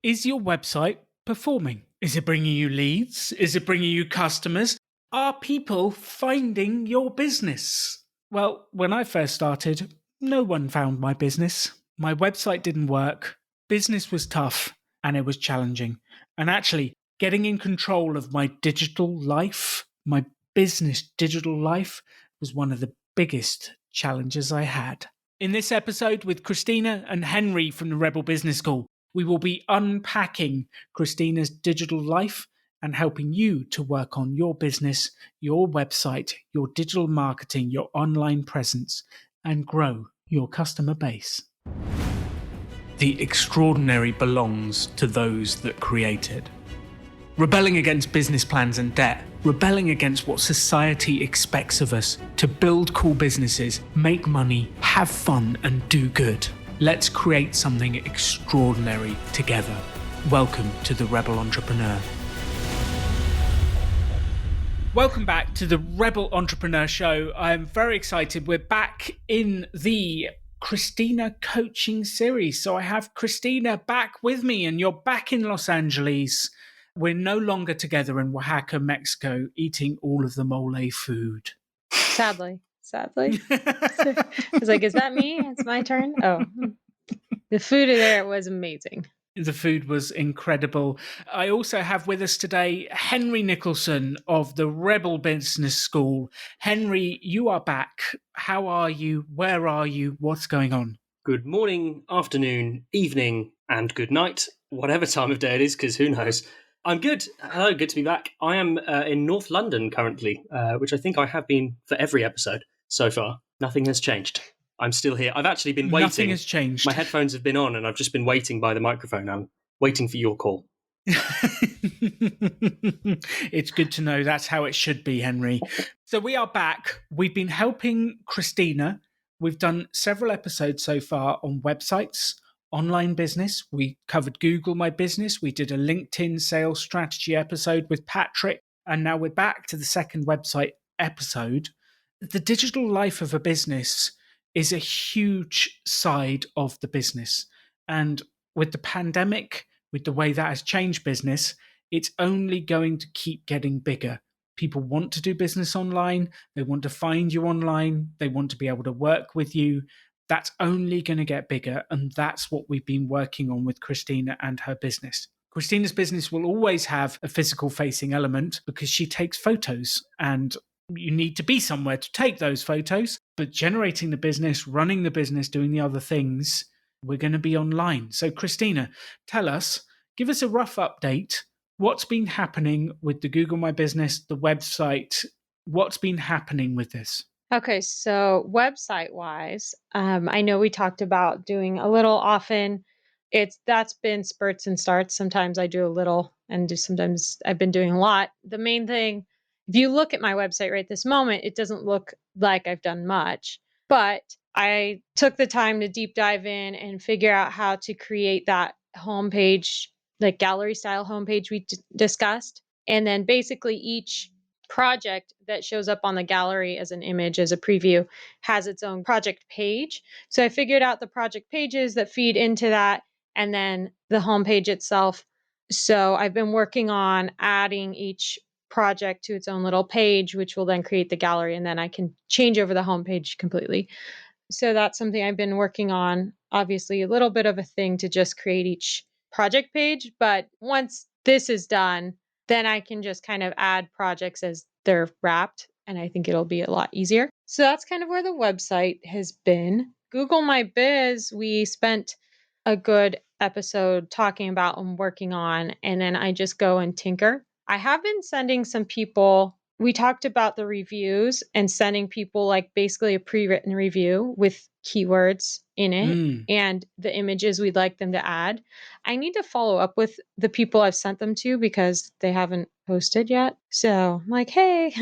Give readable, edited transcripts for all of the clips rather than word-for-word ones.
Is your website performing? Is it bringing you leads? Is it bringing you customers? Are people finding your business? Well, when I first started, no one found my business. My website didn't work. Business was tough and it was challenging. And actually, getting in control of my digital life, my business digital life, was one of the biggest challenges I had. In this episode with Christina and Henry from the Rebel Business School, we will be unpacking Christina's digital life and helping you to work on your business, your website, your digital marketing, your online presence, and grow your customer base. The extraordinary belongs to those that create it. Rebelling against business plans and debt, rebelling against what society expects of us to build cool businesses, make money, have fun, and do good. Let's create something extraordinary together. Welcome to the Rebel Entrepreneur. Welcome back to the Rebel Entrepreneur Show. I'm very excited. We're back in the Christina coaching series. So I have Christina back with me, and you're back in Los Angeles. We're no longer together in Oaxaca, Mexico, eating all of the mole food. Sadly. I was like, is that me? It's my turn? Oh, the food there was amazing. The food was incredible. I also have with us today Henry Nicholson of the Rebel Business School. Henry, you are back. How are you? Where are you? What's going on? Good morning, afternoon, evening, and good night, whatever time of day it is, because who knows. I'm good. Hello, good to be back. I am in North London currently, which I think I have been for every episode so far. Nothing has changed. I'm still here. I've actually been waiting. Nothing has changed. My headphones have been on, and I've just been waiting by the microphone. I'm waiting for your call. It's good to know that's how it should be, Henry. So we are back. We've been helping Christina. We've done several episodes so far on websites, online business. We covered Google My Business. We did a LinkedIn sales strategy episode with Patrick. And now we're back to the second website episode. The digital life of a business is a huge side of the business. And with the pandemic, with the way that has changed business, it's only going to keep getting bigger. People want to do business online. They want to find you online. They want to be able to work with you. That's only going to get bigger. And that's what we've been working on with Christina and her business. Christina's business will always have a physical facing element because she takes photos, and you need to be somewhere to take those photos. But generating the business, running the business, doing the other things, we're going to be online. So Christina, tell us, give us a rough update. What's been happening with the Google My Business, the website? What's been happening with this? Okay, so website-wise, I know we talked about doing a little often. That's been spurts and starts. Sometimes I do a little, and sometimes I've been doing a lot. The main thing, if you look at my website right this moment, it doesn't look like I've done much, but I took the time to deep dive in and figure out how to create that homepage, like gallery style homepage we discussed. And then basically each project that shows up on the gallery as an image, as a preview, has its own project page. So I figured out the project pages that feed into that, and then the homepage itself. So I've been working on adding each project to its own little page, which will then create the gallery, and then I can change over the homepage completely. So that's something I've been working on. Obviously, a little bit of a thing to just create each project page, but once this is done, then I can just kind of add projects as they're wrapped, and I think it'll be a lot easier. So that's kind of where the website has been. Google My Biz, we spent a good episode talking about and working on, and then I just go and tinker. I have been sending some people, we talked about the reviews and sending people like basically a pre-written review with keywords in it and the images we'd like them to add. I need to follow up with the people I've sent them to because they haven't posted yet. So I'm like, hey,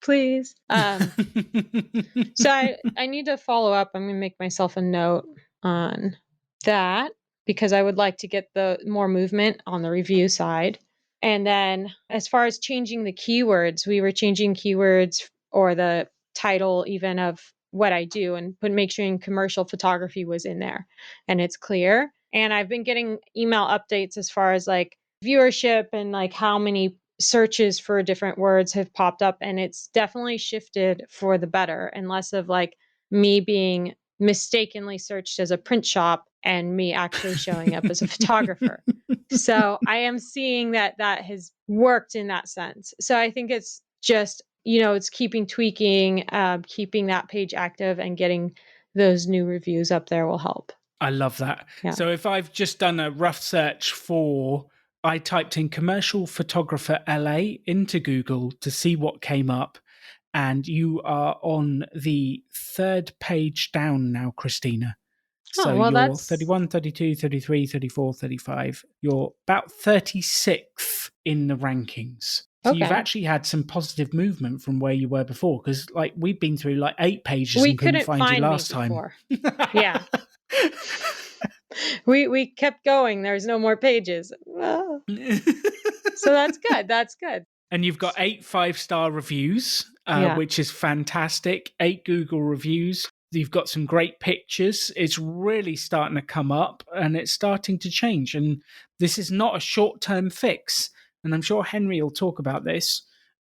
please. So I need to follow up. I'm going to make myself a note on that because I would like to get the more movement on the review side. And then as far as changing the keywords, we were changing keywords or the title even of what I do and make sure commercial photography was in there and it's clear. And I've been getting email updates as far as like viewership and like how many searches for different words have popped up. And it's definitely shifted for the better and less of like me being mistakenly searched as a print shop and me actually showing up as a photographer. So I am seeing that that has worked in that sense. So I think it's just, it's keeping tweaking, keeping that page active and getting those new reviews up there will help. I love that. Yeah. So if I've just done a rough search I typed in commercial photographer LA into Google to see what came up. And you are on the third page down now, Christina. So well, you're that's 31, 32, 33, 34, 35. You're about 36th in the rankings. So you've okay. actually had some positive movement from where you were before, because like we've been through like 8 pages We and couldn't couldn't find you me last time. before. Yeah. We kept going. There's no more pages. So that's good. That's good. And you've got 8 5-star reviews, Yeah. which is fantastic. 8 Google reviews. You've got some great pictures. It's really starting to come up and it's starting to change. And this is not a short-term fix. And I'm sure Henry will talk about this,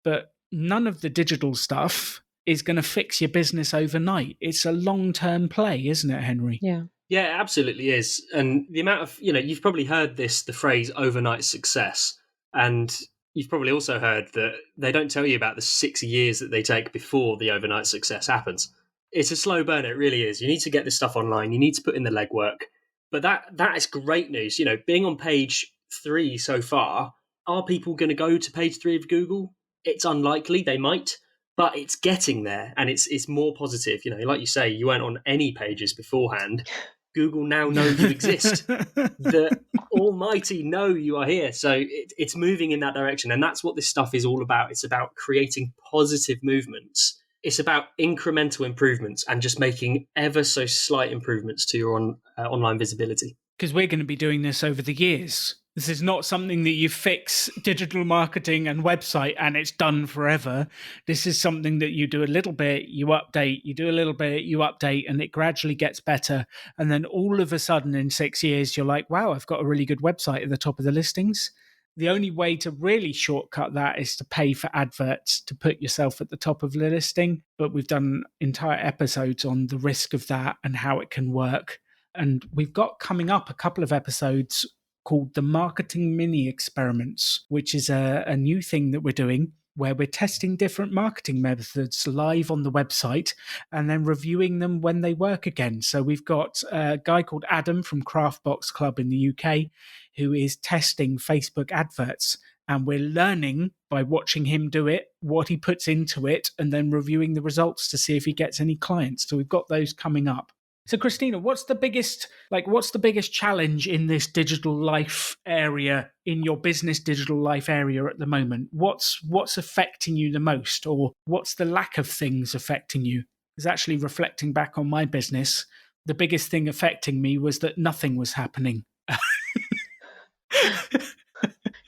but none of the digital stuff is going to fix your business overnight. It's a long-term play, isn't it, Henry? Yeah. Yeah, it absolutely is. And the amount of, you've probably heard the phrase overnight success. And you've probably also heard that they don't tell you about the 6 years that they take before the overnight success happens. It's a slow burn, it really is. You need to get this stuff online. You need to put in the legwork. But that is great news. Being on page 3 so far, are people going to go to page 3 of Google? It's unlikely, they might. But it's getting there, and it's more positive. Like you say, you weren't on any pages beforehand. Google now know you exist. The almighty know you are here. So it's moving in that direction. And that's what this stuff is all about. It's about creating positive movements. It's about incremental improvements and just making ever so slight improvements to your online visibility. Because we're going to be doing this over the years. This is not something that you fix digital marketing and website and it's done forever. This is something that you do a little bit, you update, you do a little bit, you update, and it gradually gets better. And then all of a sudden in 6 years, you're like, wow, I've got a really good website at the top of the listings. The only way to really shortcut that is to pay for adverts to put yourself at the top of the listing. But we've done entire episodes on the risk of that and how it can work. And we've got coming up a couple of episodes called the Marketing Mini Experiments, which is a new thing that we're doing where we're testing different marketing methods live on the website and then reviewing them when they work again. So we've got a guy called Adam from Craftbox Club in the UK who is testing Facebook adverts. And we're learning by watching him do it, what he puts into it, and then reviewing the results to see if he gets any clients. So we've got those coming up. So Christina, what's the biggest challenge in this digital life area, in your business digital life area at the moment? What's affecting you the most, or what's the lack of things affecting you? Because actually reflecting back on my business, the biggest thing affecting me was that nothing was happening.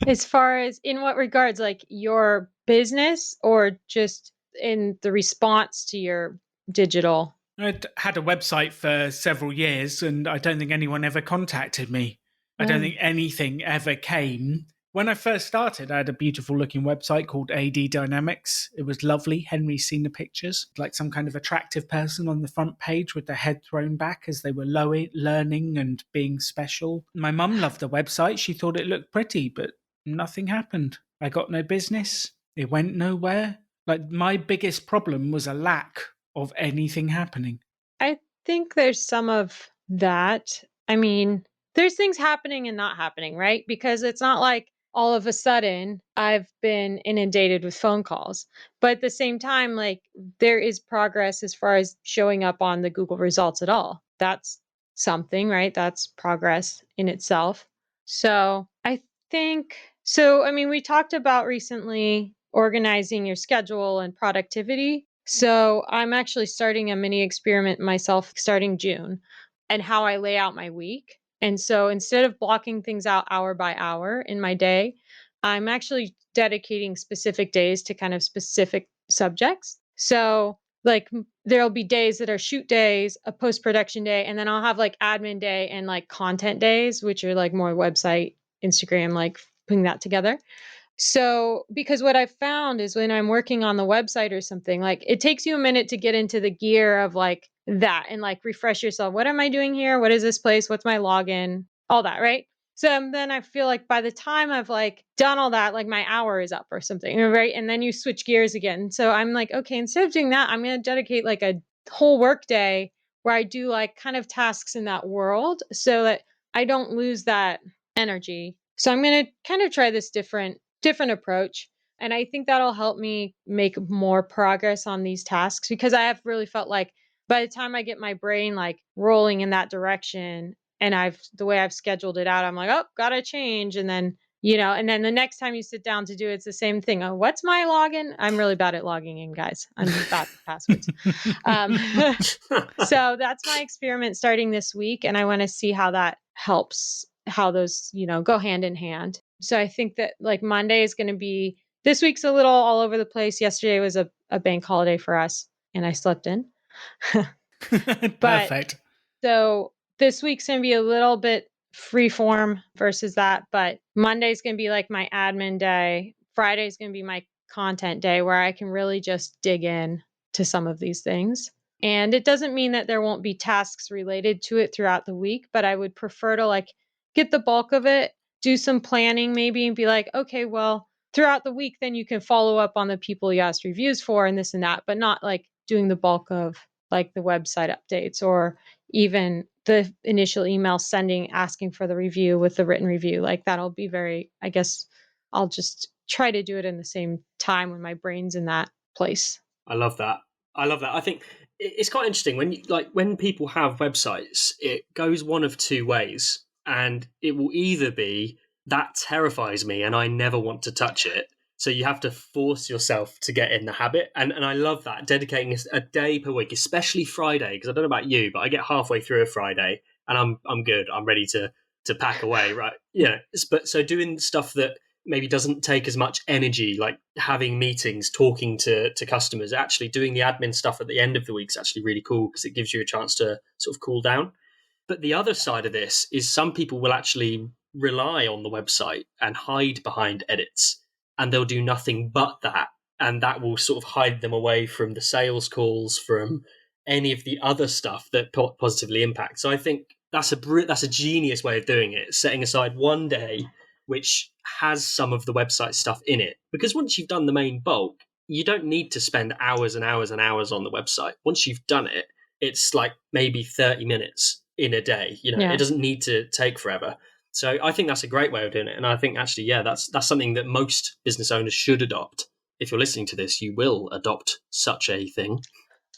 As far as in what regards, like your business or just in the response to your digital? I'd had a website for several years and I don't think anyone ever contacted me. I don't think anything ever came. When I first started, I had a beautiful looking website called AD Dynamics. It was lovely. Henry's seen the pictures, like some kind of attractive person on the front page with their head thrown back as they were learning and being special. My mum loved the website. She thought it looked pretty, but nothing happened. I got no business. It went nowhere. Like my biggest problem was a lack of anything happening. I think there's some of that. I mean, there's things happening and not happening, right? Because it's not like all of a sudden I've been inundated with phone calls. But at the same time, like there is progress as far as showing up on the Google results at all. That's something, right? That's progress in itself. So I think, I mean, we talked about recently organizing your schedule and productivity. So I'm actually starting a mini experiment myself starting June and how I lay out my week. And so instead of blocking things out hour by hour in my day, I'm actually dedicating specific days to kind of specific subjects. So like there'll be days that are shoot days, a post-production day, and then I'll have like admin day and like content days, which are like more website, Instagram, like putting that together. So, because what I've found is when I'm working on the website or something, like it takes you a minute to get into the gear of like that and like refresh yourself. What am I doing here? What is this place? What's my login? All that, right? So then I feel like by the time I've like done all that, like my hour is up or something, right? And then you switch gears again. So I'm like, okay, instead of doing that, I'm going to dedicate like a whole work day where I do like kind of tasks in that world so that I don't lose that energy. So I'm going to kind of try this different approach. And I think that'll help me make more progress on these tasks because I have really felt like by the time I get my brain like rolling in that direction and the way I've scheduled it out, I'm like, oh, gotta change. And then, and then the next time you sit down to do it, it's the same thing. Oh, what's my login? I'm really bad at logging in, guys. I'm bad with passwords. So that's my experiment starting this week. And I want to see how that helps, how those, go hand in hand. So I think that like Monday is going to be, this week's a little all over the place. Yesterday was a bank holiday for us and I slept in. Perfect. So this week's going to be a little bit free form versus that. But Monday's going to be like my admin day. Friday's going to be my content day where I can really just dig in to some of these things. And it doesn't mean that there won't be tasks related to it throughout the week, but I would prefer to like get the bulk of it, do some planning maybe and be like, okay, well, throughout the week, then you can follow up on the people you asked reviews for and this and that, but not like doing the bulk of like the website updates or even the initial email sending, asking for the review with the written review. Like that'll be I guess I'll just try to do it in the same time when my brain's in that place. I love that. I think it's quite interesting when people have websites, it goes one of two ways. And it will either be that terrifies me and I never want to touch it. So you have to force yourself to get in the habit. And I love that, dedicating a day per week, especially Friday, because I don't know about you, but I get halfway through a Friday and I'm good. I'm ready to pack away, right? But so doing stuff that maybe doesn't take as much energy, like having meetings, talking to customers, actually doing the admin stuff at the end of the week is actually really cool because it gives you a chance to sort of cool down. But the other side of this is some people will actually rely on the website and hide behind edits, and they'll do nothing but that. And that will sort of hide them away from the sales calls, from any of the other stuff that positively impacts. So I think that's a genius way of doing it, setting aside one day which has some of the website stuff in it. Because once you've done the main bulk, you don't need to spend hours and hours and hours on the website. Once you've done it, it's like maybe 30 minutes in a day. It doesn't need to take forever. So I think that's a great way of doing it. And I think actually, that's something that most business owners should adopt. If you're listening to this, you will adopt such a thing.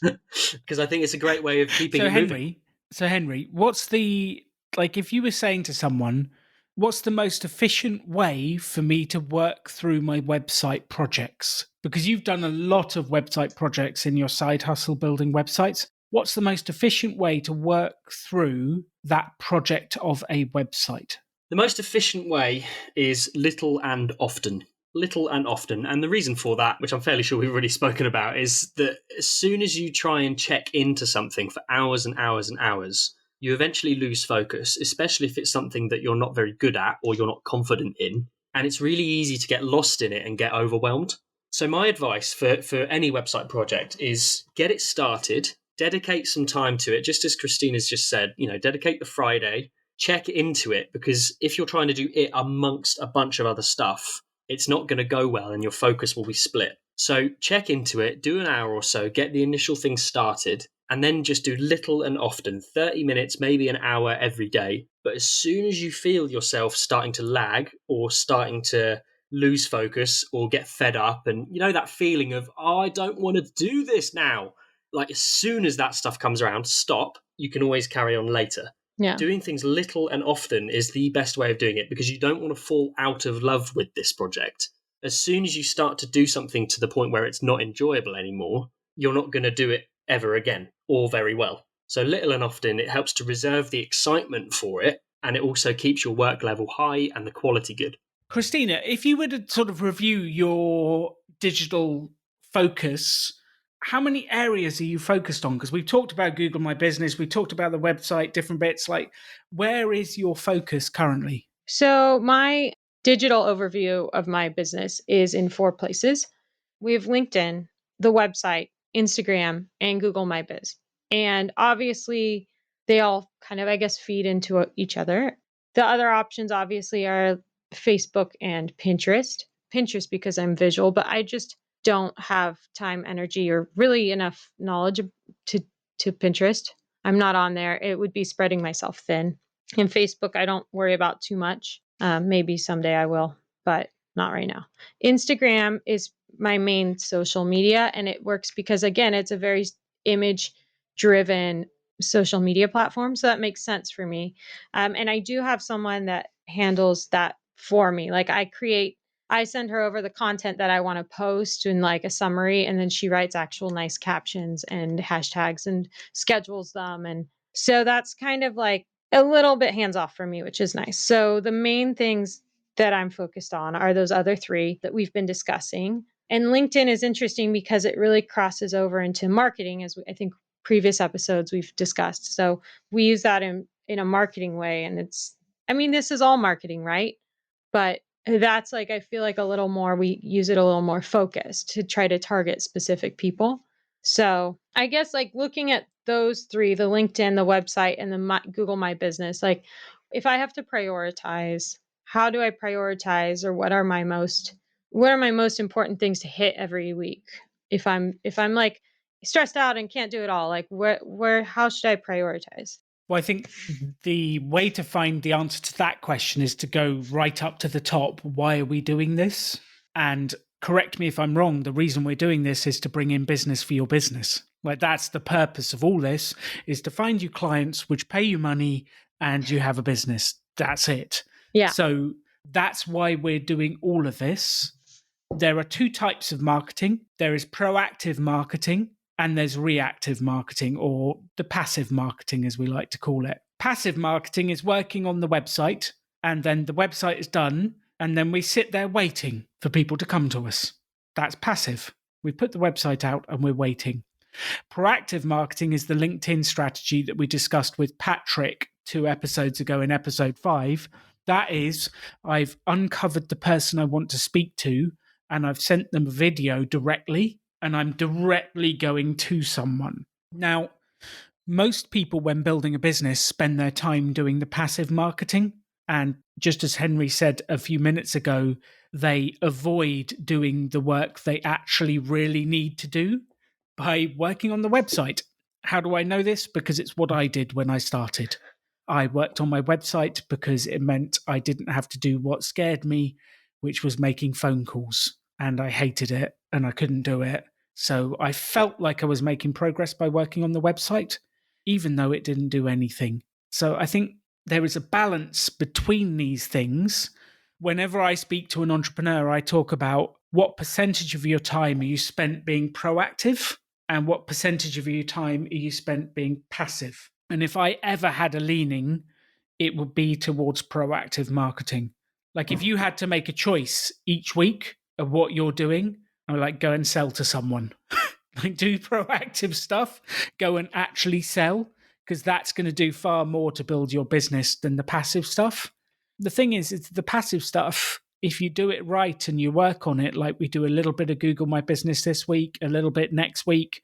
Because I think it's a great way of keeping it moving. So Henry, what's if you were saying to someone, what's the most efficient way for me to work through my website projects? Because you've done a lot of website projects in your side hustle building websites. What's the most efficient way to work through that project of a website? The most efficient way is little and often. Little and often. And the reason for that, which I'm fairly sure we've already spoken about, is that as soon as you try and check into something for hours and hours and hours, you eventually lose focus, especially if it's something that you're not very good at or you're not confident in. And it's really easy to get lost in it and get overwhelmed. So my advice for any website project is get it started, dedicate some time to it, just as Christina's just said, dedicate the Friday, check into it, because if you're trying to do it amongst a bunch of other stuff, it's not going to go well and your focus will be split. So check into it, do an hour or so, get the initial thing started, and then just do little and often, 30 minutes, maybe an hour every day. But as soon as you feel yourself starting to lag or starting to lose focus or get fed up, and that feeling of, I don't want to do this now. Like as soon as that stuff comes around, stop. You can always carry on later. Yeah. Doing things little and often is the best way of doing it because you don't want to fall out of love with this project. As soon as you start to do something to the point where it's not enjoyable anymore, you're not going to do it ever again or very well. So little and often, it helps to reserve the excitement for it, and it also keeps your work level high and the quality good. Christina, if you were to sort of review your digital focus how many areas are you focused on? Because we've talked about Google My Business, we talked about the website, different bits. Like, where is your focus currently? So my digital overview of my business is in 4 places. We have LinkedIn, the website, Instagram, and Google My Biz. And obviously, they all kind of, I guess, feed into each other. The other options obviously are Facebook and Pinterest. Pinterest because I'm visual, but I just don't have time, energy, or really enough knowledge to Pinterest. I'm not on there. It would be spreading myself thin. And Facebook, I don't worry about too much. Maybe someday I will, but not right now. Instagram is my main social media, and it works because, again, it's a very image driven social media platform. So that makes sense for me. And I do have someone that handles that for me. Like I send her over the content that I want to post in like a summary, and then she writes actual nice captions and hashtags and schedules them. And so that's kind of like a little bit hands off for me, which is nice. So the main things that I'm focused on are those other 3 that we've been discussing. And LinkedIn is interesting because it really crosses over into marketing, as I think previous episodes we've discussed. So we use that in a marketing way. And this is all marketing, right? But that's like, I feel like we use it a little more focused to try to target specific people. So I guess like looking at those 3, the LinkedIn, the website, and the Google My Business, like if I have to prioritize, how do I prioritize, or what are my most important things to hit every week? If I'm like stressed out and can't do it all, like how should I prioritize? Well, I think the way to find the answer to that question is to go right up to the top. Why are we doing this? And correct me if I'm wrong, the reason we're doing this is to bring in business for your business. Like, that's the purpose of all this, is to find you clients which pay you money and you have a business. That's it. Yeah. So that's why we're doing all of this. There are 2 types of marketing. There is proactive marketing, and there's reactive marketing, or the passive marketing, as we like to call it. Passive marketing is working on the website, and then the website is done, and then we sit there waiting for people to come to us. That's passive. We put the website out and we're waiting. Proactive marketing is the LinkedIn strategy that we discussed with Patrick 2 episodes ago in episode 5. That is, I've uncovered the person I want to speak to, and I've sent them a video directly, and I'm directly going to someone. Now, most people, when building a business, spend their time doing the passive marketing. And just as Henry said a few minutes ago, they avoid doing the work they actually really need to do by working on the website. How do I know this? Because it's what I did when I started. I worked on my website because it meant I didn't have to do what scared me, which was making phone calls. And I hated it and I couldn't do it. So I felt like I was making progress by working on the website, even though it didn't do anything. So I think there is a balance between these things. Whenever I speak to an entrepreneur, I talk about what percentage of your time are you spent being proactive and what percentage of your time are you spent being passive. And if I ever had a leaning, it would be towards proactive marketing. Like, if you had to make a choice each week of what you're doing, I would like, go and sell to someone. Like, do proactive stuff, go and actually sell, because that's going to do far more to build your business than the passive stuff. The thing is, it's the passive stuff. If you do it right and you work on it, like we do a little bit of Google My Business this week, a little bit next week,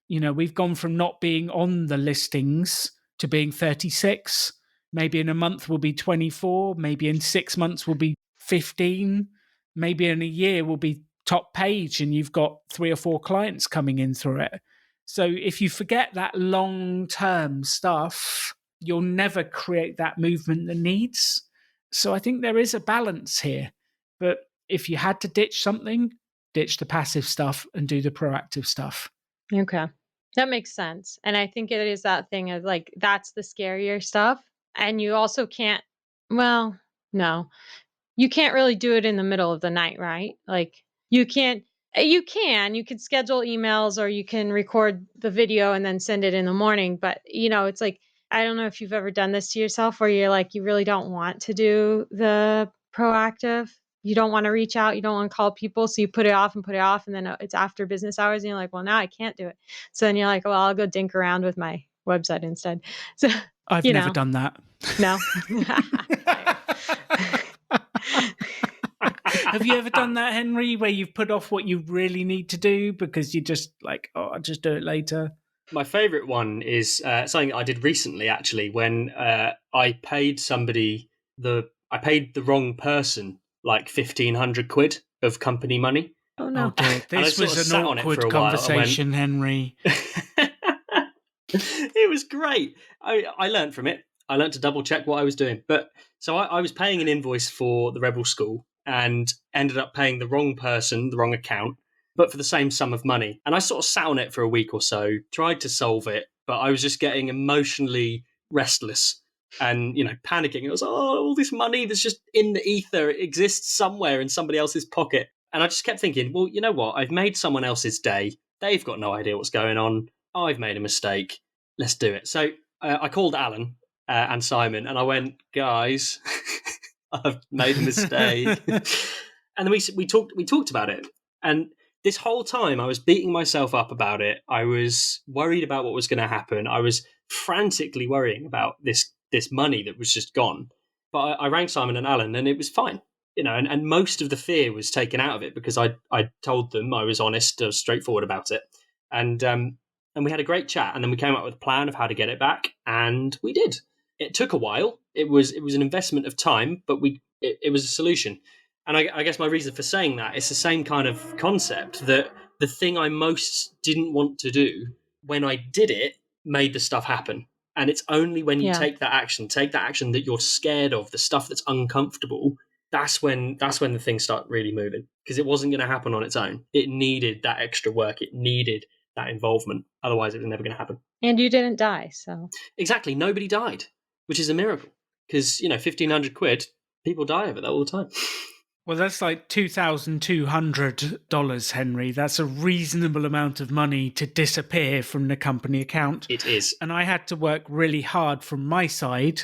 we've gone from not being on the listings to being 36. Maybe in a month we'll be 24. Maybe in 6 months we'll be 15. Maybe in a year we'll be top page and you've got 3 or 4 clients coming in through it. So if you forget that long-term stuff, you'll never create that movement that needs. So I think there is a balance here. But if you had to ditch something, ditch the passive stuff and do the proactive stuff. Okay. That makes sense. And I think it is that thing of like, that's the scarier stuff. And you also can't, well, no, you can't really do it in the middle of the night, right? Like you can schedule emails or you can record the video and then send it in the morning. But it's like, I don't know if you've ever done this to yourself where you're like, you really don't want to do the proactive you don't want to reach out, you don't want to call people, so you put it off, and then it's after business hours, and you're like, well, now I can't do it. So then you're like, well, I'll go dink around with my website instead. So I've never done that. No. Have you ever done that, Henry, where you've put off what you really need to do because you just like, oh, I'll just do it later? My favourite one is something I did recently, actually, when I paid the wrong person like 1,500 quid of company money. Oh no! Oh, this was an awkward conversation, Henry. It was great. I learned from it. I learned to double check what I was doing. But so I was paying an invoice for the Rebel School and ended up paying the wrong person, the wrong account, but for the same sum of money. And I sort of sat on it for a week or so, tried to solve it, but I was just getting emotionally restless and, panicking. It was, all this money that's just in the ether. It exists somewhere in somebody else's pocket. And I just kept thinking, well, you know what? I've made someone else's day. They've got no idea what's going on. I've made a mistake. Let's do it. So I called Alan and Simon and I went, guys, I've made a mistake. And then we talked about it. And this whole time I was beating myself up about it. I was worried about what was going to happen. I was frantically worrying about this money that was just gone. But I rang Simon and Alan and it was fine. And most of the fear was taken out of it because I told them, I was honest, I was straightforward about it. And we had a great chat, and then we came up with a plan of how to get it back, and we did. It took a while. It was an investment of time, but it was a solution. And I guess my reason for saying that is the same kind of concept, that the thing I most didn't want to do, when I did it, made the stuff happen. And it's only when you take that action that you're scared of, the stuff that's uncomfortable, that's when the things start really moving, because it wasn't going to happen on its own. It needed that extra work. It needed that involvement. Otherwise, it was never going to happen. And you didn't die, so. Exactly. Nobody died, which is a miracle, because, 1,500 quid, people die over that all the time. Well, that's like $2,200, Henry. That's a reasonable amount of money to disappear from the company account. It is. And I had to work really hard from my side,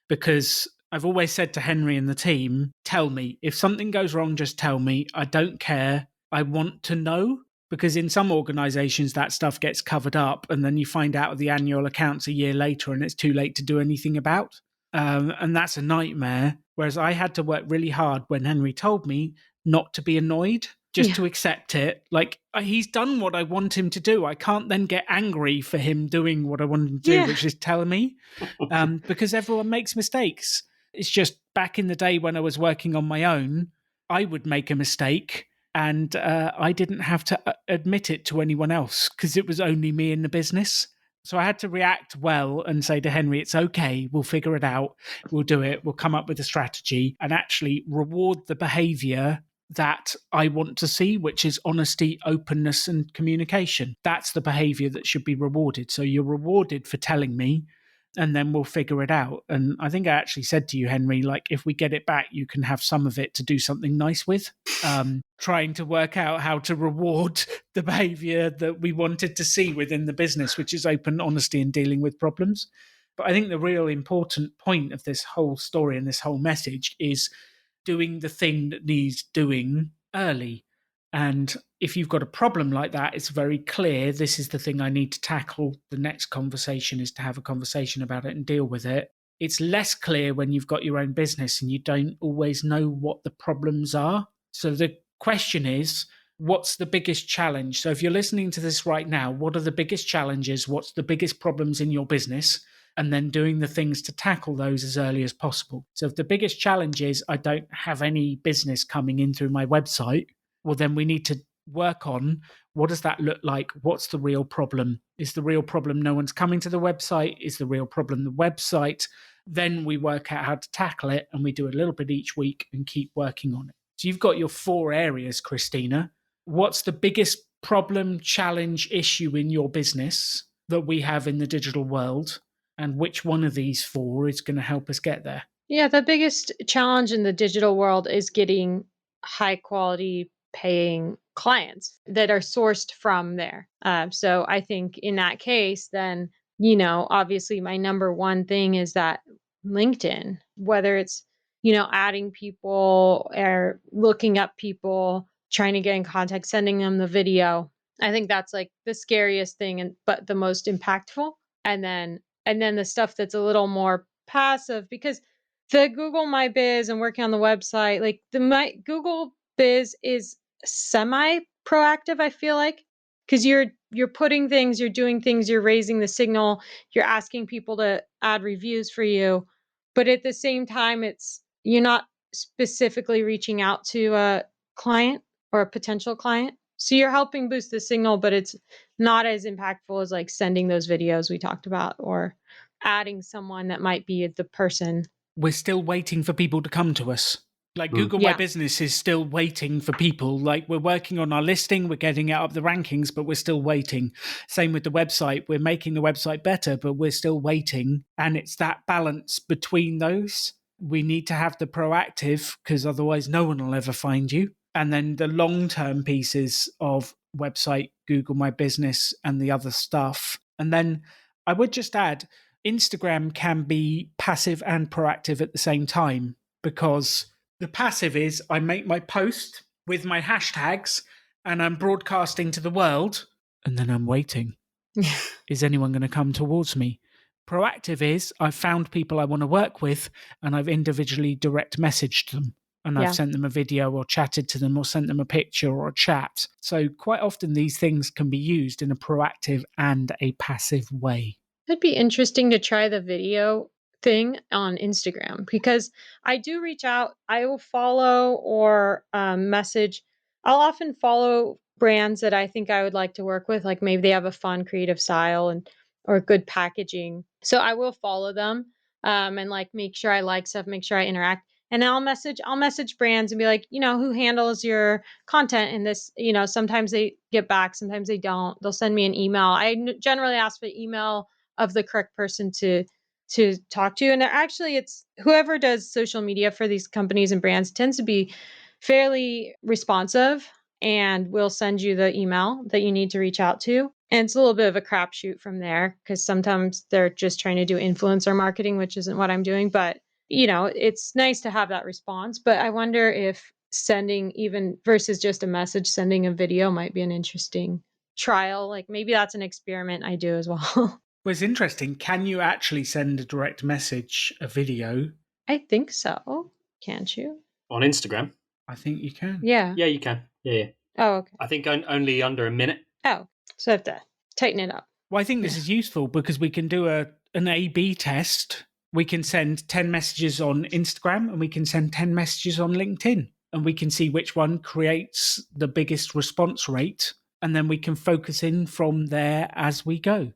because I've always said to Henry and the team, tell me. If something goes wrong, just tell me. I don't care. I want to know, because in some organizations that stuff gets covered up and then you find out the annual accounts a year later and it's too late to do anything about. And that's a nightmare. Whereas I had to work really hard when Henry told me not to be annoyed, just to accept it. Like, he's done what I want him to do. I can't then get angry for him doing what I want him to do, which is tell me, because everyone makes mistakes. It's just back in the day when I was working on my own, I would make a mistake and I didn't have to admit it to anyone else because it was only me in the business. So I had to react well and say to Henry, it's okay, we'll figure it out, we'll do it, we'll come up with a strategy and actually reward the behavior that I want to see, which is honesty, openness, and communication. That's the behavior that should be rewarded. So you're rewarded for telling me, and then we'll figure it out. And I think I actually said to you, Henry, like, if we get it back, you can have some of it to do something nice with. Trying to work out how to reward the behavior that we wanted to see within the business, which is open honesty and dealing with problems. But I think the real important point of this whole story and this whole message is doing the thing that needs doing early. And if you've got a problem like that, it's very clear, this is the thing I need to tackle. The next conversation is to have a conversation about it and deal with it. It's less clear when you've got your own business and you don't always know what the problems are. So the question is, what's the biggest challenge? So if you're listening to this right now, what are the biggest challenges? What's the biggest problems in your business? And then doing the things to tackle those as early as possible. So if the biggest challenge is I don't have any business coming in through my website, well, then we need to work on, what does that look like? What's the real problem? Is the real problem no one's coming to the website? Is the real problem the website? Then we work out how to tackle it, and we do a little bit each week and keep working on it. So you've got your 4 areas, Christina. What's the biggest problem, challenge, issue in your business that we have in the digital world? And which one of these 4 is going to help us get there? Yeah, the biggest challenge in the digital world is getting high quality paying clients that are sourced from there. So I think in that case, then, obviously my number one thing is that LinkedIn, whether it's adding people or looking up people, trying to get in contact, sending them the video. I think that's like the scariest thing, but the most impactful. And then the stuff that's a little more passive, because the Google My Biz and working on the website, like my Google Biz is semi proactive, I feel like, because you're putting things, you're doing things, you're raising the signal, you're asking people to add reviews for you, but at the same time, you're not specifically reaching out to a client or a potential client. So you're helping boost the signal, but it's not as impactful as like sending those videos we talked about or adding someone that might be the person. We're still waiting for people to come to us. Like Google My Yeah. Business is still waiting for people. Like we're working on our listing, we're getting it up the rankings, but we're still waiting. Same with the website. We're making the website better, but we're still waiting. And it's that balance between those. We need to have the proactive, because otherwise no one will ever find you. And then the long-term pieces of website, Google My Business, and the other stuff. And then I would just add, Instagram can be passive and proactive at the same time, because the passive is I make my post with my hashtags and I'm broadcasting to the world, and then I'm waiting. Is anyone going to come towards me? Proactive is I've found people I want to work with and I've individually direct messaged them. And I've sent them a video or chatted to them or sent them a picture or a chat. So quite often these things can be used in a proactive and a passive way. It'd be interesting to try the video thing on Instagram, because I do reach out. I will follow or message. I'll often follow brands that I think I would like to work with. Like maybe they have a fun creative style or good packaging. So I will follow them and like make sure I like stuff, make sure I interact. And I'll message brands and be like, who handles your content in this? Sometimes they get back, sometimes they don't. They'll send me an email. I generally ask for email of the correct person to talk to. And actually, it's whoever does social media for these companies and brands tends to be fairly responsive and will send you the email that you need to reach out to. And it's a little bit of a crapshoot from there, because sometimes they're just trying to do influencer marketing, which isn't what I'm doing. But it's nice to have that response. But I wonder if sending, even versus just a message, sending a video might be an interesting trial. Like maybe that's an experiment I do as well. Well, it's interesting. Can you actually send a direct message, a video? I think so. Can't you? On Instagram? I think you can. Yeah. Yeah, you can. Yeah. Oh, okay. I think only under a minute. Oh, so I have to tighten it up. Well, I think this is useful because we can do an A/B test. We can send 10 messages on Instagram and we can send 10 messages on LinkedIn, and we can see which one creates the biggest response rate. And then we can focus in from there as we go.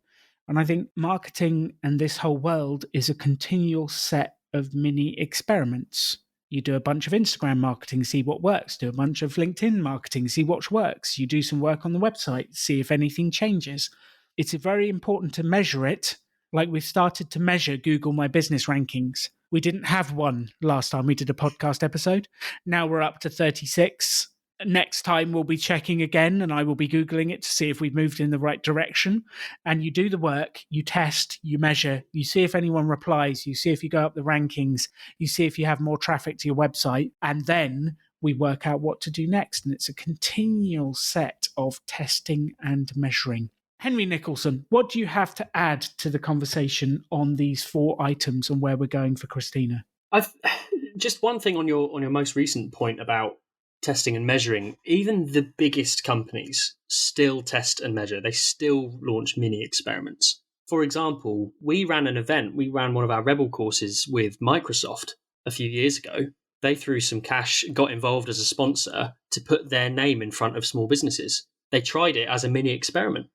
And I think marketing and this whole world is a continual set of mini experiments. You do a bunch of Instagram marketing, see what works. Do a bunch of LinkedIn marketing, see what works. You do some work on the website, see if anything changes. It's very important to measure it. Like we've started to measure Google My Business rankings. We didn't have one last time we did a podcast episode. Now we're up to 36. Next time we'll be checking again, and I will be Googling it to see if we've moved in the right direction. And you do the work, you test, you measure, you see if anyone replies, you see if you go up the rankings, you see if you have more traffic to your website, and then we work out what to do next. And it's a continual set of testing and measuring. Henry Nicholson, what do you have to add to the conversation on these 4 items and where we're going for Christina? Just one thing on your most recent point about testing and measuring. Even the biggest companies still test and measure. They still launch mini experiments. For example, we ran one of our Rebel courses with Microsoft a few years ago. They threw some cash, got involved as a sponsor to put their name in front of small businesses. They tried it as a mini experiment.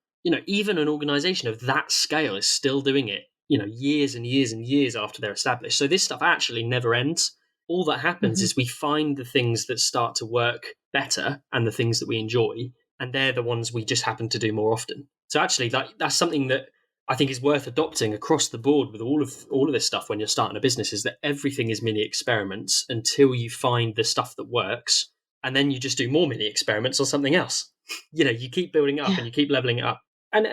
Even an organization of that scale is still doing it, years and years and years after they're established. So this stuff actually never ends. All that happens is we find the things that start to work better and the things that we enjoy, and they're the ones we just happen to do more often. So actually, that's something that I think is worth adopting across the board with all of this stuff when you're starting a business, is that everything is mini experiments until you find the stuff that works, and then you just do more mini experiments on something else. You keep building up and you keep leveling it up. And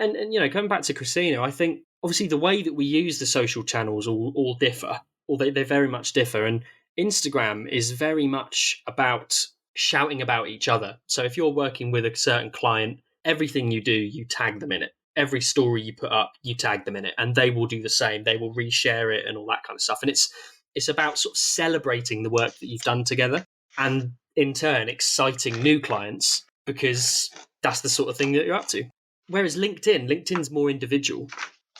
coming back to Christina, I think obviously the way that we use the social channels all differ, or they very much differ. And Instagram is very much about shouting about each other. So if you're working with a certain client, everything you do, you tag them in it. Every story you put up, you tag them in it, and they will do the same. They will reshare it and all that kind of stuff. And it's about sort of celebrating the work that you've done together, and in turn exciting new clients, because that's the sort of thing that you're up to. Whereas LinkedIn's more individual.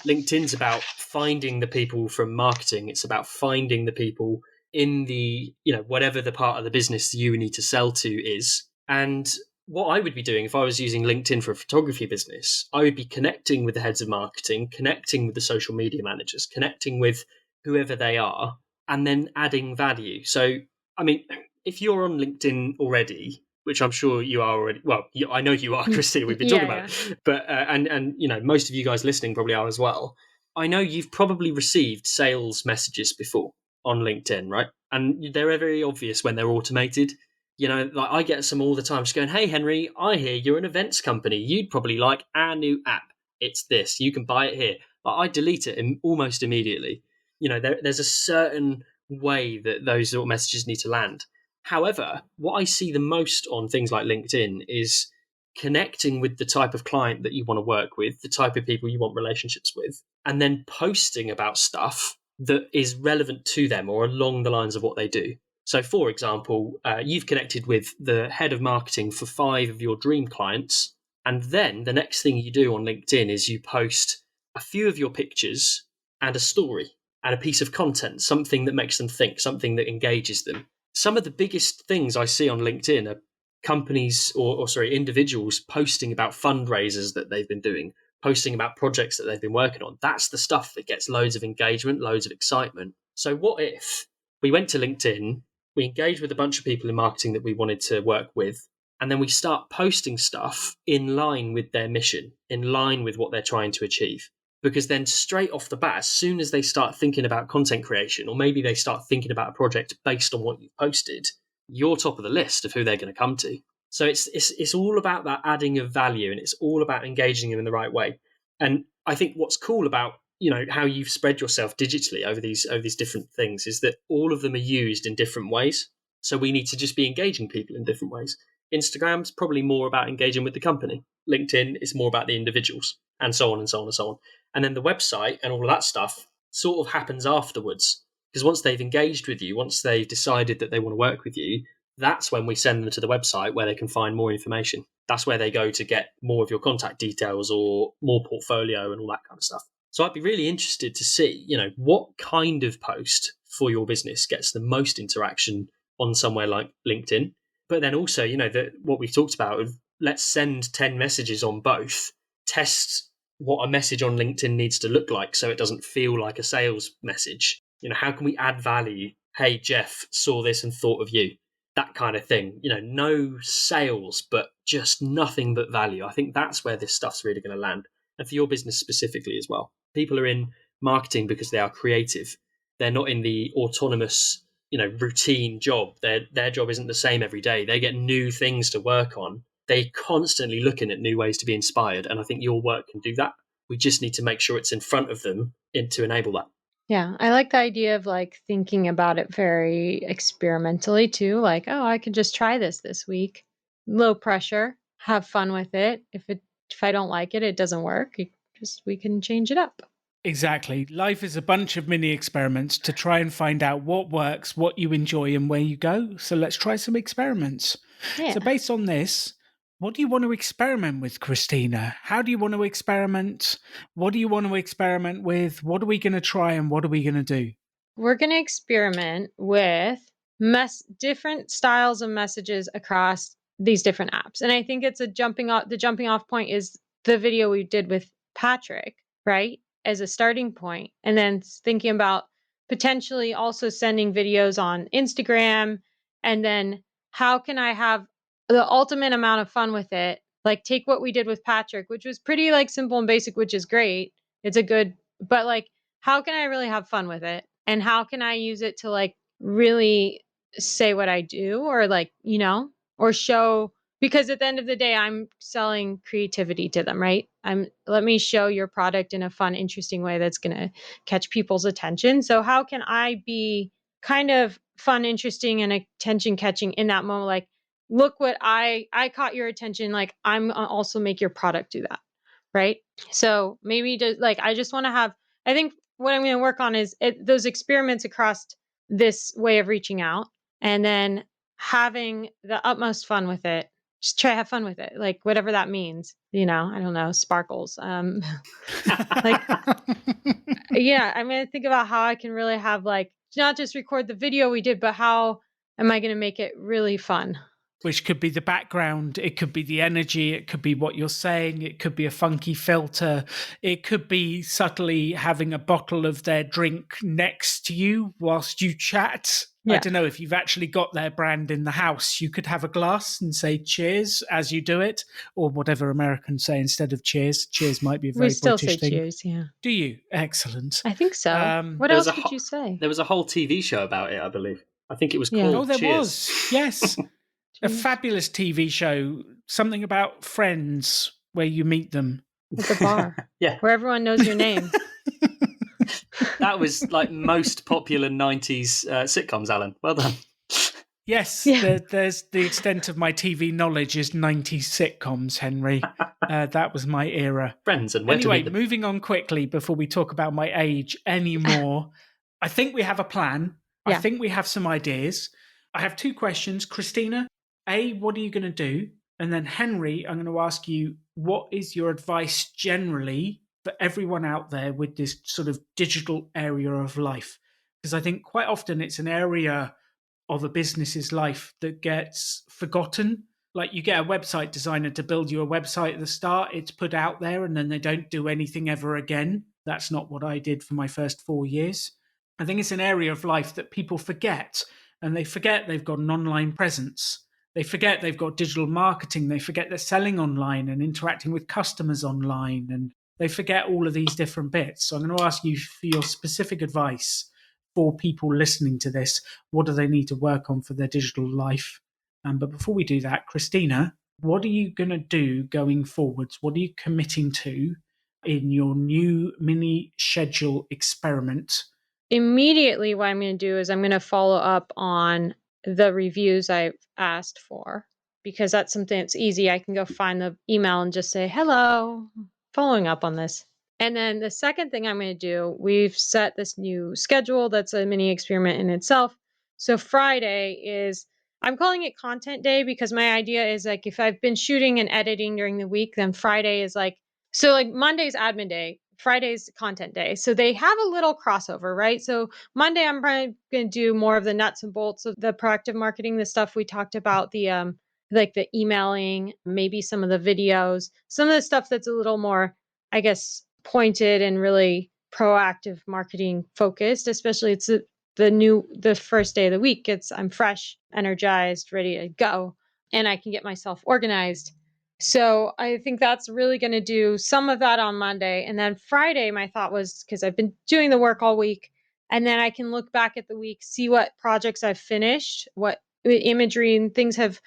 LinkedIn's about finding the people from marketing. It's about finding the people in the, whatever the part of the business you need to sell to is. And what I would be doing if I was using LinkedIn for a photography business, I would be connecting with the heads of marketing, connecting with the social media managers, connecting with whoever they are, and then adding value. So, I mean, if you're on LinkedIn already, which I'm sure you are already, well, I know you are, Christina, we've been talking about it, but, and most of you guys listening probably are as well. I know you've probably received sales messages before on LinkedIn, right? And they're very obvious when they're automated. Like I get some all the time just going, hey, Henry, I hear you're an events company. You'd probably like our new app. It's this. You can buy it here. But I delete it almost immediately. There's a certain way that those sort of messages need to land. However, what I see the most on things like LinkedIn is connecting with the type of client that you want to work with, the type of people you want relationships with, and then posting about stuff that is relevant to them or along the lines of what they do. So, for example, you've connected with the head of marketing for 5 of your dream clients. And then the next thing you do on LinkedIn is you post a few of your pictures and a story and a piece of content, something that makes them think, something that engages them. Some of the biggest things I see on LinkedIn are companies or individuals posting about fundraisers that they've been doing, posting about projects that they've been working on. That's the stuff that gets loads of engagement, loads of excitement. So what if we went to LinkedIn, we engaged with a bunch of people in marketing that we wanted to work with, and then we start posting stuff in line with their mission, in line with what they're trying to achieve? Because then straight off the bat, as soon as they start thinking about content creation, or maybe they start thinking about a project based on what you've posted, you're top of the list of who they're going to come to. So it's all about that adding of value, and it's all about engaging them in the right way. And I think what's cool about how you've spread yourself digitally over these different things is that all of them are used in different ways. So we need to just be engaging people in different ways. Instagram's probably more about engaging with the company. LinkedIn is more about the individuals, and so on and so on and so on. And then the website and all of that stuff sort of happens afterwards. Because once they've engaged with you, once they've decided that they want to work with you, that's when we send them to the website where they can find more information. That's where they go to get more of your contact details or more portfolio and all that kind of stuff. So I'd be really interested to see, what kind of post for your business gets the most interaction on somewhere like LinkedIn. But then also, what we've talked about, let's send 10 messages on both, test what a message on LinkedIn needs to look like so it doesn't feel like a sales message. How can we add value? Hey, Jeff, saw this and thought of you. That kind of thing. No sales, but just nothing but value. I think that's where this stuff's really going to land. And for your business specifically as well. People are in marketing because they are creative. They're not in the autonomous, routine job. Their job isn't the same every day. They get new things to work on. They're constantly looking at new ways to be inspired. And I think your work can do that. We just need to make sure it's in front of them to enable that. Yeah, I like the idea of thinking about it very experimentally too. I could just try this week. Low pressure, have fun with it. If I don't like it, it doesn't work. We can change it up. Exactly. Life is a bunch of mini experiments to try and find out what works, what you enjoy, and where you go. So let's try some experiments. Yeah. So based on this, what do you want to experiment with, Christina? How do you want to experiment? What do you want to experiment with? What are we going to try and what are we going to do? We're going to experiment with different styles of messages across these different apps. And I think it's the jumping off point is the video we did with Patrick, right? As a starting point. And then thinking about potentially also sending videos on Instagram. And then how can I have the ultimate amount of fun with it? Take what we did with Patrick, which was pretty simple and basic, which is great. It's a good, but how can I really have fun with it? And how can I use it to really say what I do or or show, because at the end of the day, I'm selling creativity to them, right? Let me show your product in a fun, interesting way that's going to catch people's attention. So how can I be kind of fun, interesting, and attention catching in that moment. Like, look what I caught your attention. Like, I'm also make your product do that. Right. So maybe just like, I just want to have, I think what I'm going to work on is those experiments across this way of reaching out, and then having the utmost fun with it. Just try to have fun with it. Like whatever that means, I don't know, sparkles. Like, yeah, I'm going to think about how I can really have like, not just record the video we did, but how am I going to make it really fun? Which could be the background, it could be the energy, it could be what you're saying, it could be a funky filter, it could be subtly having a bottle of their drink next to you whilst you chat. Yeah. I don't know if you've actually got their brand in the house. You could have a glass and say cheers as you do it, or whatever Americans say instead of cheers. Cheers might be a very We still British say thing. cheers, yeah. Do you? Excellent. I think so. What There was else a would you say? There was a whole TV show about it, I believe. I think it was Yeah. called Oh, there Cheers. was. Yes. A Cheers. fabulous TV show, something about friends where you meet them. At the bar. Yeah. Where everyone knows your name. That was like most popular 90s sitcoms, Alan. Well done. Yes, Yeah. there's the extent of my TV knowledge is 90s sitcoms, Henry. That was my era. Friends and where to Anyway, meet them. moving on quickly before we talk about my age anymore. I think we have a plan. I Yeah. think we have some ideas. I have two questions. Christina, A, what are you going to do? And then Henry, I'm going to ask you, what is your advice generally for everyone out there with this sort of digital area of life? Because I think quite often it's an area of a business's life that gets forgotten. Like you get a website designer to build you a website at the start, it's put out there, and then they don't do anything ever again. That's not what I did for my first 4 years. I think it's an area of life that people forget, and they forget they've got an online presence. They forget they've got digital marketing. They forget they're selling online and interacting with customers online, and they forget all of these different bits. So I'm going to ask you for your specific advice for people listening to this. What do they need to work on for their digital life? But before we do that, Christina, what are you going to do going forwards? What are you committing to in your new mini schedule experiment? Immediately, what I'm going to do is I'm going to follow up on the reviews I've asked for, because that's something that's easy. I can go find the email and just say, hello, following up on this. And then the second thing I'm going to do, we've set this new schedule that's a mini experiment in itself. So Friday is, I'm calling it content day, because my idea is like, if I've been shooting and editing during the week, then Friday is like, so like Monday's admin day, Friday's content day. So they have a little crossover, right? So Monday, I'm probably going to do more of the nuts and bolts of the proactive marketing, the stuff we talked about, the like the emailing, maybe some of the videos, some of the stuff that's a little more, I guess, pointed and really proactive marketing focused. Especially it's the first day of the week. I'm fresh, energized, ready to go, and I can get myself organized. So I think that's really going to do some of that on Monday. And then Friday, my thought was, because I've been doing the work all week, and then I can look back at the week, see what projects I've finished, what imagery and things have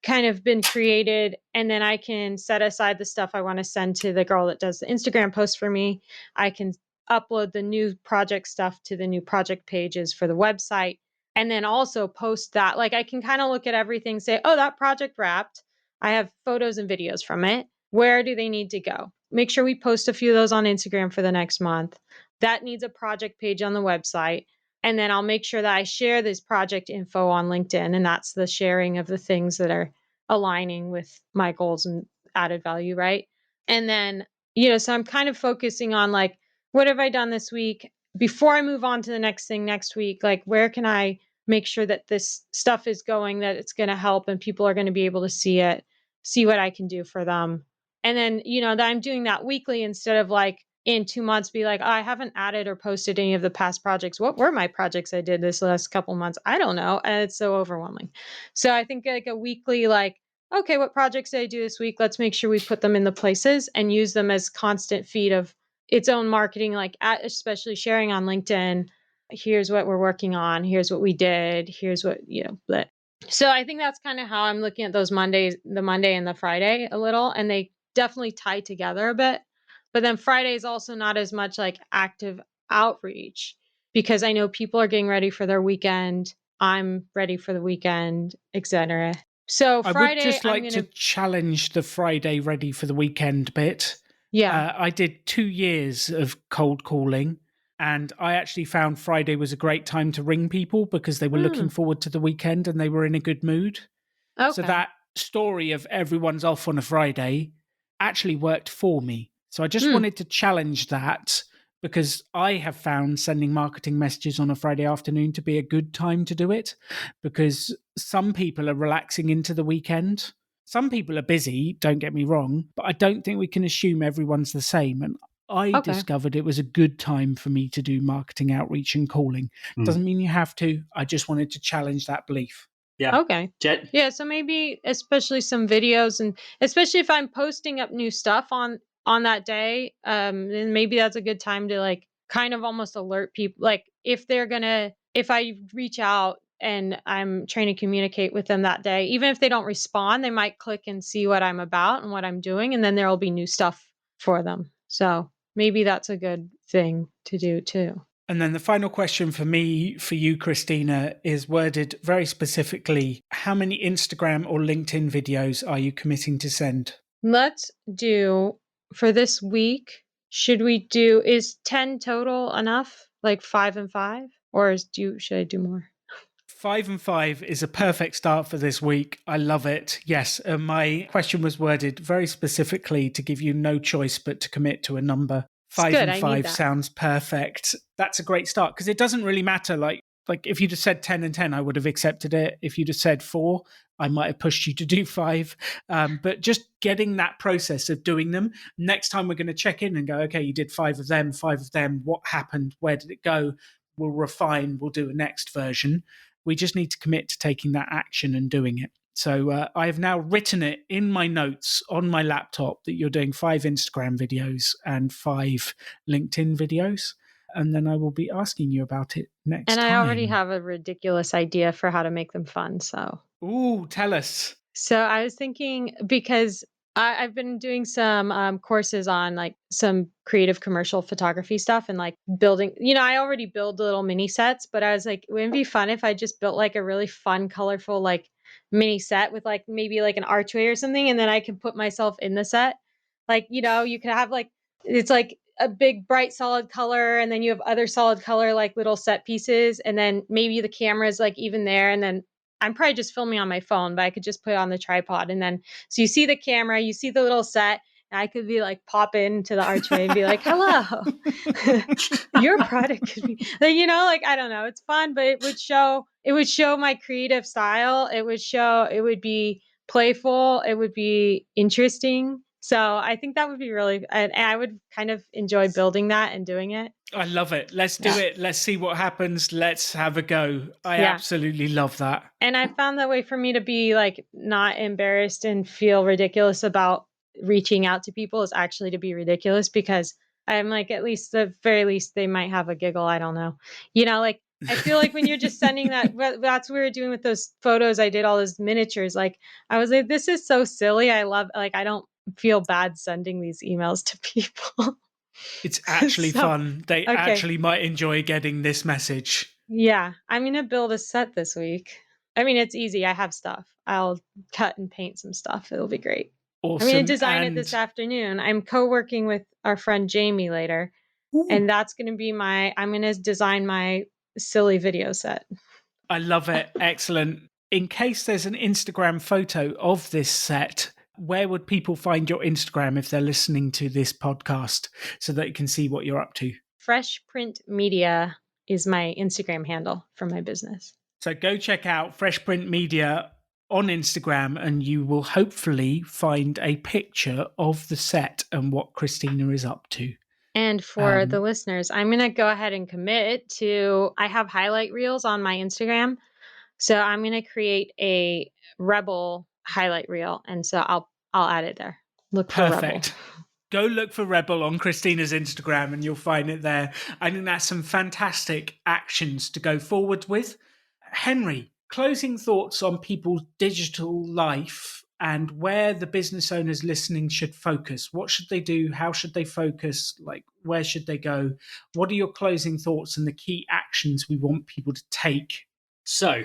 kind of been created. And then I can set aside the stuff I want to send to the girl that does the Instagram post for me. I can upload the new project stuff to the new project pages for the website, and then also post that. Like I can kind of look at everything, say, oh, that project wrapped. I have photos and videos from it. Where do they need to go? Make sure we post a few of those on Instagram for the next month. That needs a project page on the website. And then I'll make sure that I share this project info on LinkedIn. And that's the sharing of the things that are aligning with my goals and added value, right? And then, so I'm kind of focusing on like, what have I done this week? Before I move on to the next thing next week, like where can I make sure that this stuff is going, that it's going to help and people are going to be able to see it, see what I can do for them. And then, that I'm doing that weekly instead of like in 2 months be like, oh, I haven't added or posted any of the past projects. What were my projects I did this last couple months? I don't know. And it's so overwhelming. So I think like a weekly, like, okay, what projects did I do this week? Let's make sure we put them in the places and use them as constant feed of its own marketing, like especially sharing on LinkedIn. Here's what we're working on. Here's what we did. Here's what, but so I think that's kind of how I'm looking at those Mondays, the Monday and the Friday a little, and they definitely tie together a bit. But then Friday is also not as much like active outreach, because I know people are getting ready for their weekend. I'm ready for the weekend, etc. So I Friday, would just I'm like gonna to challenge the Friday ready for the weekend bit. yeah. I did 2 years of cold calling, and I actually found Friday was a great time to ring people because they were looking Mm, forward to the weekend and they were in a good mood. So okay. that story of everyone's off on a Friday actually worked for me. So I just Mm, wanted to challenge that because I have found sending marketing messages on a Friday afternoon to be a good time to do it because some people are relaxing into the weekend. Some people are busy, don't get me wrong, but I don't think we can assume everyone's the same. And I okay. discovered it was a good time for me to do marketing outreach and calling. Hmm. Doesn't mean you have to. I just wanted to challenge that belief. Yeah. Okay. Jet? Yeah, so maybe especially some videos, and especially if I'm posting up new stuff on that day, then maybe that's a good time to like kind of almost alert people, like if I reach out and I'm trying to communicate with them that day, even if they don't respond, they might click and see what I'm about and what I'm doing, and then there'll be new stuff for them. So maybe that's a good thing to do too. And then the final question for me, for you, Christina, is worded very specifically. How many Instagram or LinkedIn videos are you committing to send? Let's do for this week. Is 10 total enough? Like 5 and 5? Or should I do more? 5 and 5 is a perfect start for this week. I love it. Yes, my question was worded very specifically to give you no choice but to commit to a number. It's 5 good. and I need 5 that. sounds perfect. That's a great start because it doesn't really matter. Like if you just said 10 and 10, I would have accepted it. If you just said 4, I might have pushed you to do 5. But just getting that process of doing them. Next time we're going to check in and go, okay, you did 5 of them, 5 of them. What happened? Where did it go? We'll refine. We'll do a next version. We just need to commit to taking that action and doing it. So I have now written it in my notes on my laptop that you're doing 5 Instagram videos and 5 LinkedIn videos. And then I will be asking you about it next And I time. already have a ridiculous idea for how to make them fun. Ooh, tell us. So I was thinking, because I've been doing some courses on like some creative commercial photography stuff and like building, I already build little mini sets, but I was like, wouldn't it be fun if I just built like a really fun, colorful, like mini set with like maybe like an archway or something. And then I can put myself in the set. Like, you could have like, it's like a big bright solid color, and then you have other solid color like little set pieces, and then maybe the camera is like even there, and then I'm probably just filming on my phone, but I could just put it on the tripod. And then, so you see the camera, you see the little set, and I could be like, pop into the archway and be like, hello, your product could be, like, like, I don't know. It's fun, but it would show my creative style. It would be playful. It would be interesting. So I think that would be really, and I would kind of enjoy building that and doing it. I love it. Let's do it. Let's see what happens. Let's have a go. I Yeah. absolutely love that. And I found that way for me to be like not embarrassed and feel ridiculous about reaching out to people is actually to be ridiculous, because I'm like, at least the very least they might have a giggle. I don't know. Like I feel like when you're just sending that, that's what we were doing with those photos. I did all those miniatures. Like I was like, this is so silly. I love, like, I don't feel bad sending these emails to people. It's actually So, fun. They okay. actually might enjoy getting this message. Yeah, I'm going to build a set this week. I mean, it's easy. I have stuff. I'll cut and paint some stuff. It'll be great. Awesome. I'm going to design it this afternoon. I'm co-working with our friend Jamie later. Ooh. And that's going to be I'm going to design my silly video set. I love it. Excellent. In case there's an Instagram photo of this set, where would people find your Instagram if they're listening to this podcast so that you can see what you're up to? Fresh Print Media is my Instagram handle for my business. So go check out Fresh Print Media on Instagram and you will hopefully find a picture of the set and what Christina is up to. And for the listeners, I'm going to go ahead and commit to, I have highlight reels on my Instagram. So I'm going to create a Rebel highlight reel. And so I'll add it there. Look for Perfect. Rebel. Go look for Rebel on Christina's Instagram and you'll find it there. I think that's some fantastic actions to go forward with. Henry, closing thoughts on people's digital life and where the business owners listening should focus. What should they do? How should they focus? Like, where should they go? What are your closing thoughts and the key actions we want people to take So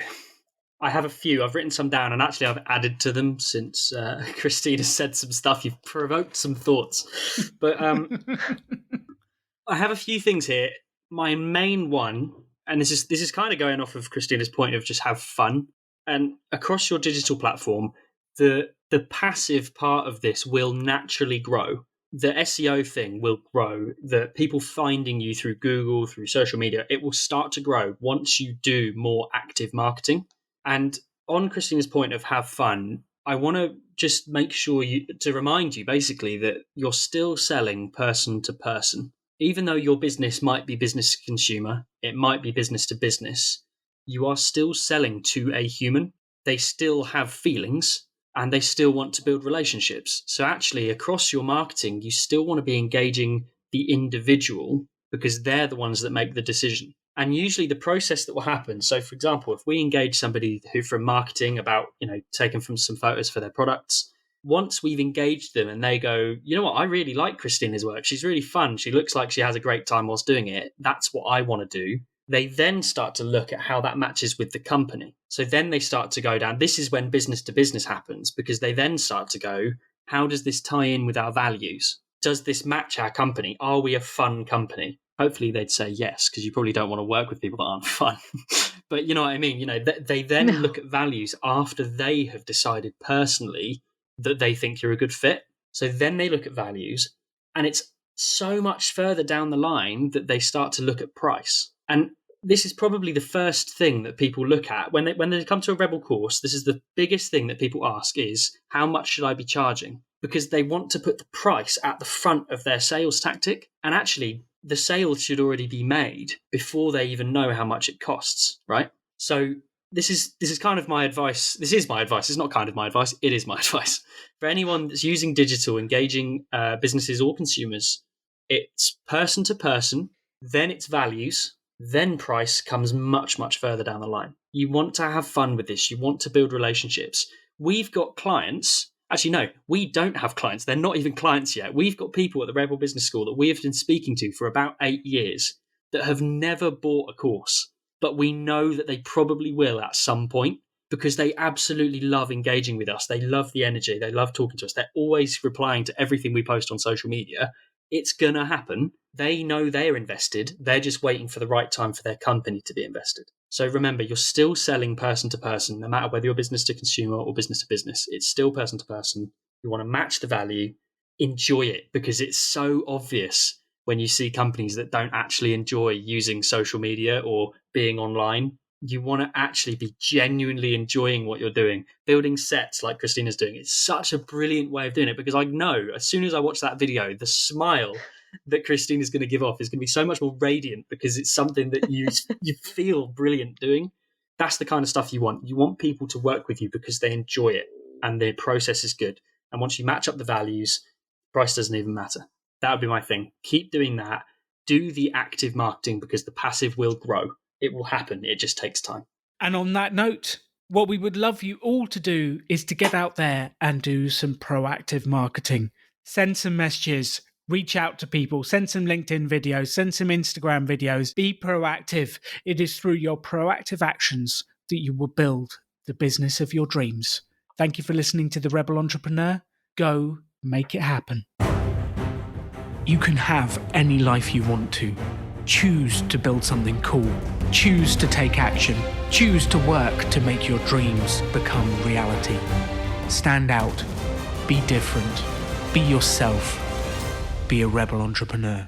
I have a few. I've written some down, and actually I've added to them since Christina said some stuff. You've provoked some thoughts. But I have a few things here. My main one, and this is kind of going off of Christina's point of just have fun. And across your digital platform, the passive part of this will naturally grow. The SEO thing will grow. The people finding you through Google, through social media, it will start to grow once you do more active marketing. And on Christina's point of have fun, I want to just make sure to remind you basically that you're still selling person to person. Even though your business might be business to consumer, it might be business to business, you are still selling to a human. They still have feelings and they still want to build relationships. So actually, across your marketing, you still want to be engaging the individual because they're the ones that make the decision. And usually the process that will happen, so for example, if we engage somebody who from marketing about, taking from some photos for their products, once we've engaged them and they go, you know what, I really like Christina's work. She's really fun. She looks like she has a great time whilst doing it. That's what I want to do. They then start to look at how that matches with the company. So then they start to go down. This is when business to business happens, because they then start to go, how does this tie in with our values? Does this match our company? Are we a fun company? Hopefully they'd say yes, because you probably don't want to work with people that aren't fun. But you know what I mean? They then look at values after they have decided personally that they think you're a good fit. So then they look at values, and it's so much further down the line that they start to look at price. And this is probably the first thing that people look at when they come to a Rebel course. This is the biggest thing that people ask is, how much should I be charging? Because they want to put the price at the front of their sales tactic. And actually, the sales should already be made before they even know how much it costs, right? So this is kind of my advice. This is my advice. It's not kind of my advice. It is my advice. For anyone that's using digital, engaging businesses or consumers, it's person to person, then it's values, then price comes much, much further down the line. You want to have fun with this. You want to build relationships. We've got clients. Actually, no, we don't have clients. They're not even clients yet. We've got people at the Rebel Business School that we have been speaking to for about 8 years that have never bought a course, but we know that they probably will at some point because they absolutely love engaging with us. They love the energy. They love talking to us. They're always replying to everything we post on social media. It's going to happen. They know they're invested. They're just waiting for the right time for their company to be invested. So remember, you're still selling person to person, no matter whether you're business to consumer or business to business. It's still person to person. You want to match the value, enjoy it, because it's so obvious when you see companies that don't actually enjoy using social media or being online. You want to actually be genuinely enjoying what you're doing. Building sets like Christina's doing, it's such a brilliant way of doing it, because I know as soon as I watch that video, the smile that Christina's going to give off is going to be so much more radiant because it's something that you feel brilliant doing. That's the kind of stuff you want. You want people to work with you because they enjoy it and their process is good. And once you match up the values, price doesn't even matter. That would be my thing. Keep doing that. Do the active marketing because the passive will grow. It will happen. It just takes time. And on that note, what we would love you all to do is to get out there and do some proactive marketing. Send some messages, reach out to people, send some LinkedIn videos, send some Instagram videos. Be proactive. It is through your proactive actions that you will build the business of your dreams. Thank you for listening to The Rebel Entrepreneur. Go make it happen. You can have any life you want to. Choose to build something cool. Choose to take action. Choose to work to make your dreams become reality. Stand out. Be different. Be yourself. Be a rebel entrepreneur.